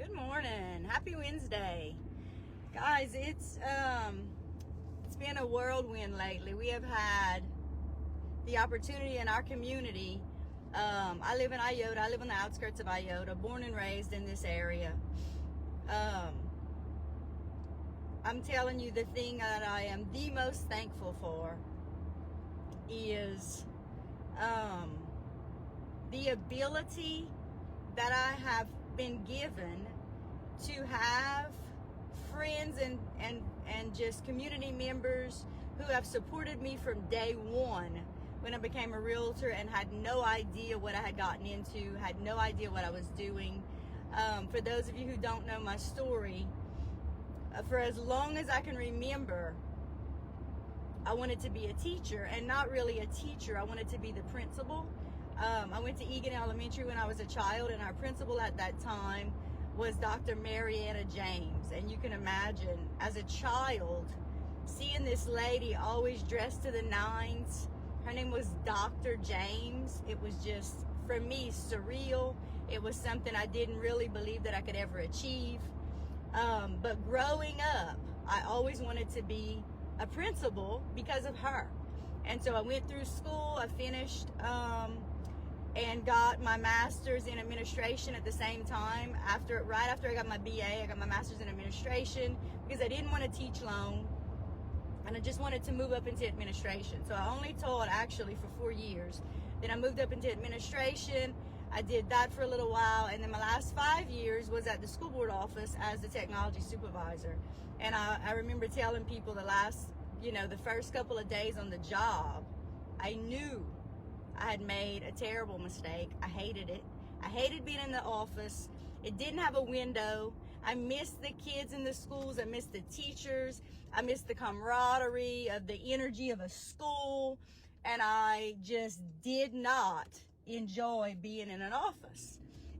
Good morning. Happy Wednesday. Guys, it's been a whirlwind lately. We have had the opportunity in our community. I live in Iota. I live on the outskirts of Iota, born and raised in this area. I'm telling you, the thing that I am the most thankful for is the ability that I have been given to have friends and just community members who have supported me from day one when I became a realtor and had no idea what I had gotten into, had no idea what I was doing. For those of you who don't know my story, for as long as I can remember, I wanted to be a teacher, and not really a teacher. I wanted to be the principal. I went to Egan Elementary when I was a child, and our principal at that time was Dr. Marietta James. And you can imagine, as a child, seeing this lady always dressed to the nines. Her name was Dr. James. It was just, for me, surreal. It was something I didn't really believe that I could ever achieve. But growing up, I always wanted to be a principal because of her. And so I went through school. I finished and got my master's in administration at the same time. Right after I got my BA, I got my master's in administration because I didn't want to teach long, and I just wanted to move up into administration. So I only taught actually for 4 years. Then I moved up into administration. I did that for a little while, and then my last 5 years was at the school board office as the technology supervisor. And I remember telling people the first couple of days on the job, I knew I had made a terrible mistake. I hated it. I hated being in the office. It didn't have a window. I missed the kids in the schools. I missed the teachers. I missed the camaraderie of the energy of a school. And I just did not enjoy being in an office.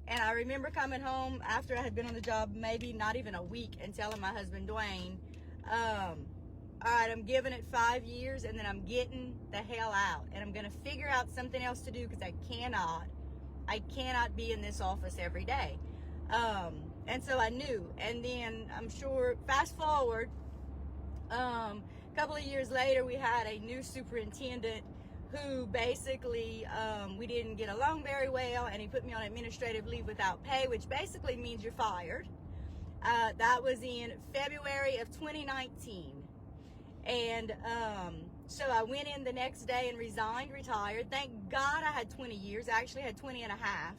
And I remember coming home after I had been on the job maybe not even a week and telling my husband, Dwayne, all right, I'm giving it 5 years and then I'm getting the hell out, and I'm going to figure out something else to do because I cannot be in this office every day. And so I knew. And then I'm sure, fast forward, a couple of years later, we had a new superintendent who basically, we didn't get along very well, and he put me on administrative leave without pay, which basically means you're fired. That was in February of 2019. And so I went in the next day and resigned, retired. Thank God I had 20 years. I actually had 20 and a half.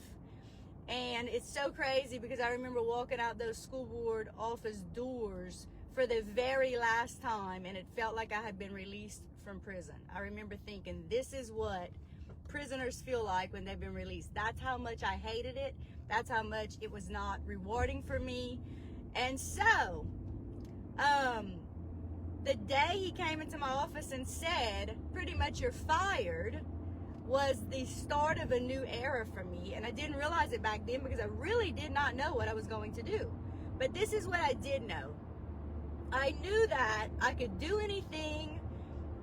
And it's so crazy because I remember walking out those school board office doors for the very last time, and it felt like I had been released from prison. I remember thinking, this is what prisoners feel like when they've been released. That's how much I hated it. That's how much it was not rewarding for me. And so, the day he came into my office and said, pretty much you're fired, was the start of a new era for me. And I didn't realize it back then because I really did not know what I was going to do. But this is what I did know. I knew that I could do anything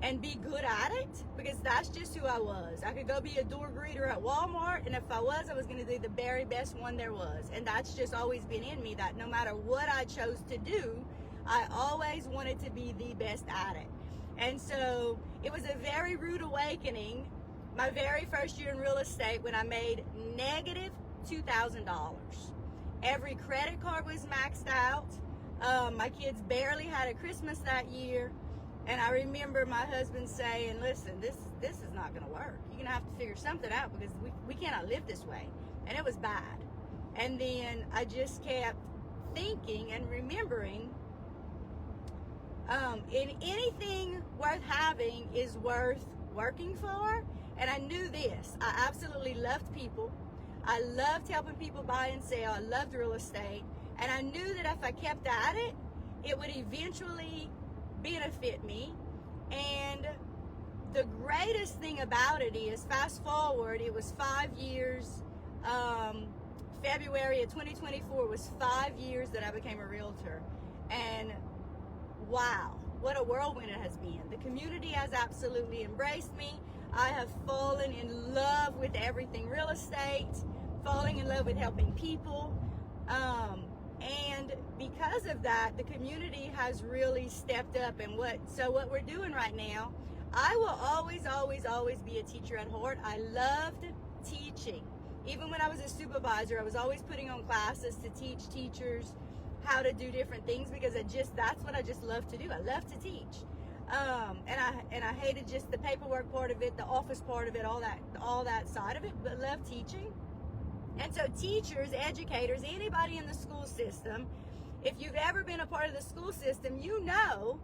and be good at it because that's just who I was. I could go be a door greeter at Walmart, and if I was going to do the very best one there was. And that's just always been in me, that no matter what I chose to do, I always wanted to be the best at it. And so it was a very rude awakening my very first year in real estate when I made negative $2,000. Every credit card was maxed out. My kids barely had a Christmas that year. And I remember my husband saying, listen, this is not going to work. You're going to have to figure something out because we cannot live this way. And it was bad. And then I just kept thinking and remembering, in anything worth having is worth working for. And I knew this. I absolutely loved people. I loved helping people buy and sell. I loved real estate. And I knew that if I kept at it, it would eventually benefit me. And the greatest thing about it is, fast forward, it was 5 years. February of 2024 was 5 years that I became a realtor. And wow, what a whirlwind it has been. The community has absolutely embraced me. I have fallen in love with everything real estate, falling in love with helping people. And because of that, the community has really stepped up. And what we're doing right now, I will always, always, always be a teacher at heart. I loved teaching. Even when I was a supervisor, I was always putting on classes to teach teachers how to do different things, because that's what I just love to do. I love to teach. And I hated just the paperwork part of it, the office part of it, all that side of it, but love teaching. And so teachers, educators, anybody in the school system, if you've ever been a part of the school system, you know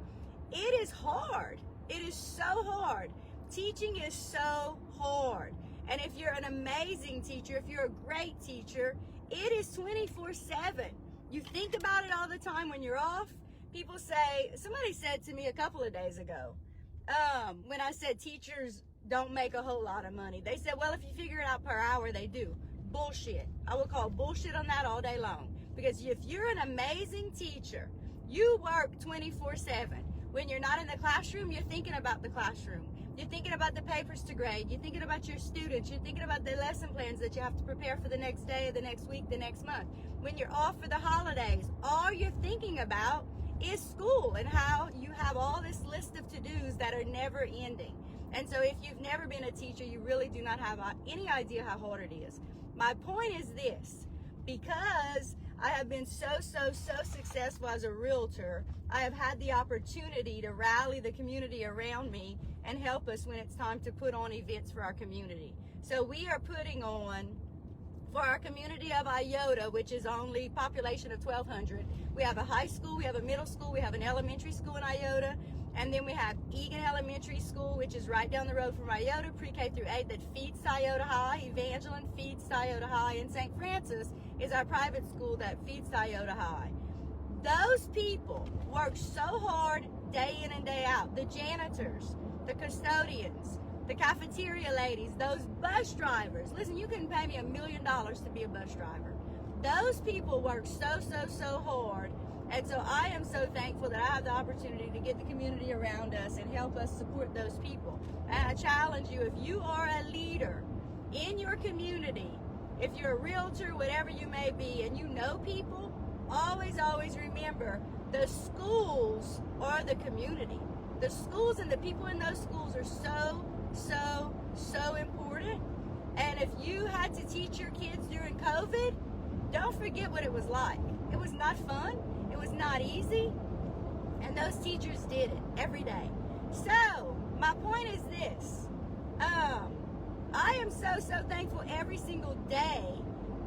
it is hard. It is so hard. Teaching is so hard. And if you're an amazing teacher, if you're a great teacher, it is 24/7. You think about it all the time when you're off. People say, somebody said to me a couple of days ago, when I said teachers don't make a whole lot of money, they said, well, if you figure it out per hour, they do. Bullshit. I would call bullshit on that all day long. Because if you're an amazing teacher, you work 24/7. When you're not in the classroom, you're thinking about the classroom. You're thinking about the papers to grade. You're thinking about your students. You're thinking about the lesson plans that you have to prepare for the next day, the next week, the next month. When you're off for the holidays, all you're thinking about is school and how you have all this list of to-dos that are never ending. And so if you've never been a teacher, you really do not have any idea how hard it is. My point is this: because I have been so successful as a realtor, I have had the opportunity to rally the community around me and help us when it's time to put on events for our community. So we are putting on, for our community of Iota, which is only population of 1,200, we have a high school, we have a middle school, we have an elementary school in Iota, and then we have Egan Elementary School, which is right down the road from Iota, pre-K through 8, that feeds Iota High. Evangeline feeds Iota High, and St. Francis is our private school that feeds Iota High. Those people work so hard day in and day out. The janitors, the custodians, the cafeteria ladies, those bus drivers. Listen, you couldn't pay me $1 million to be a bus driver. Those people work so hard. And so I am so thankful that I have the opportunity to get the community around us and help us support those people. And I challenge you, if you are a leader in your community, if you're a realtor, whatever you may be, and you know people, always remember, the schools are the community. The schools and the people in those schools are so important. And if you had to teach your kids during COVID, don't forget what it was like. It was not fun. It was not easy. And those teachers did it every day. So my point is this. I am so thankful every single day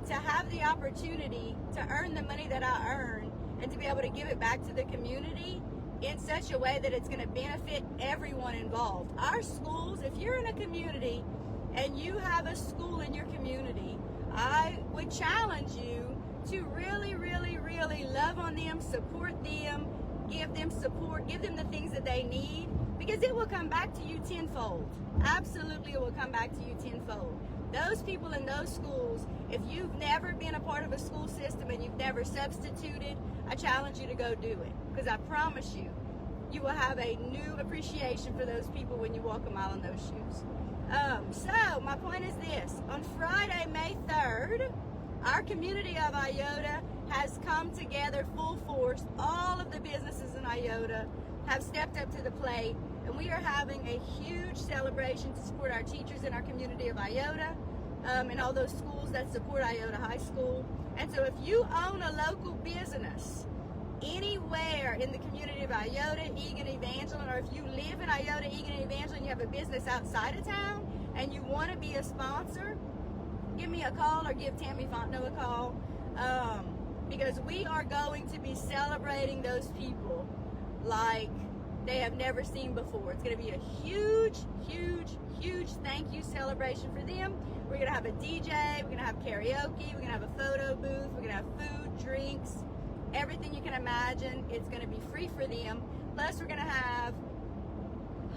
to have the opportunity to earn the money that I earn and to be able to give it back to the community in such a way that it's going to benefit everyone involved. Our schools, if you're in a community and you have a school in your community, I would challenge you to really love on them, support them, give them support, give them the things that they need, because it will come back to you tenfold. Absolutely, it will come back to you tenfold. Those people in those schools, if you've never been a part of a school system and you've never substituted, I challenge you to go do it, because I promise you, you will have a new appreciation for those people when you walk a mile in those shoes. So my point is this: on Friday, May 3rd, our community of Iota has come together full force. All of the businesses in Iota have stepped up to the plate, and we are having a huge celebration to support our teachers in our community of Iota, and all those schools that support Iota High School. And so if you own a local business anywhere in the community of Iota, Egan, Evangeline, or if you live in Iota, Egan, Evangeline, you have a business outside of town and you want to be a sponsor, give me a call or give Tammy Fontenot a call, because we are going to be celebrating those people like they have never seen before. It's going to be a huge thank you celebration for them. We're going to have a DJ, we're going to have karaoke, we're going to have a photo booth, we're going to have food, drinks, everything you can imagine. It's going to be free for them. Plus, we're going to have,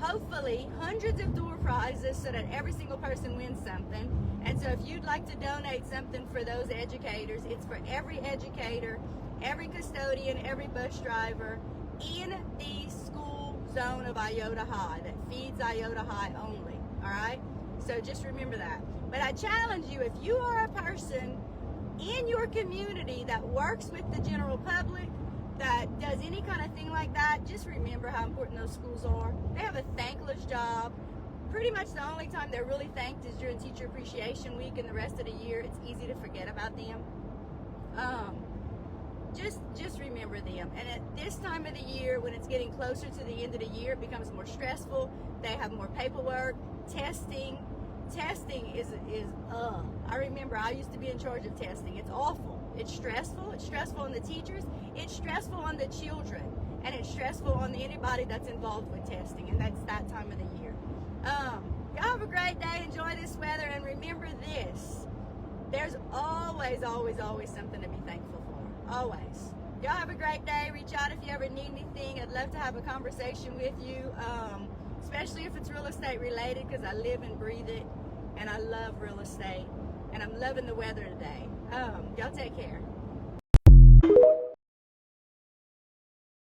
hopefully, hundreds of door prizes so that every single person wins something. And so if you'd like to donate something for those educators, it's for every educator, every custodian, every bus driver in the school zone of Iota High that feeds Iota High only. All right? So just remember that. But I challenge you, if you are a person in your community that works with the general public, that does any kind of thing like that, just remember how important those schools are. They have a thankless job. Pretty much the only time they're really thanked is during Teacher Appreciation Week, and the rest of the year it's easy to forget about them. Just remember them. And at this time of the year, when it's getting closer to the end of the year, it becomes more stressful. They have more paperwork, testing is I remember I used to be in charge of testing. It's awful. It's stressful on the teachers, it's stressful on the children, and it's stressful on anybody that's involved with testing, and that's that time of the year. Y'all have a great day, enjoy this weather, and remember this: there's always something to be thankful for. Always. Y'all have a great day. Reach out if you ever need anything. I'd love to have a conversation with you, especially if it's real estate related, because I live and breathe it, and I love real estate, and I'm loving the weather today. Y'all take care.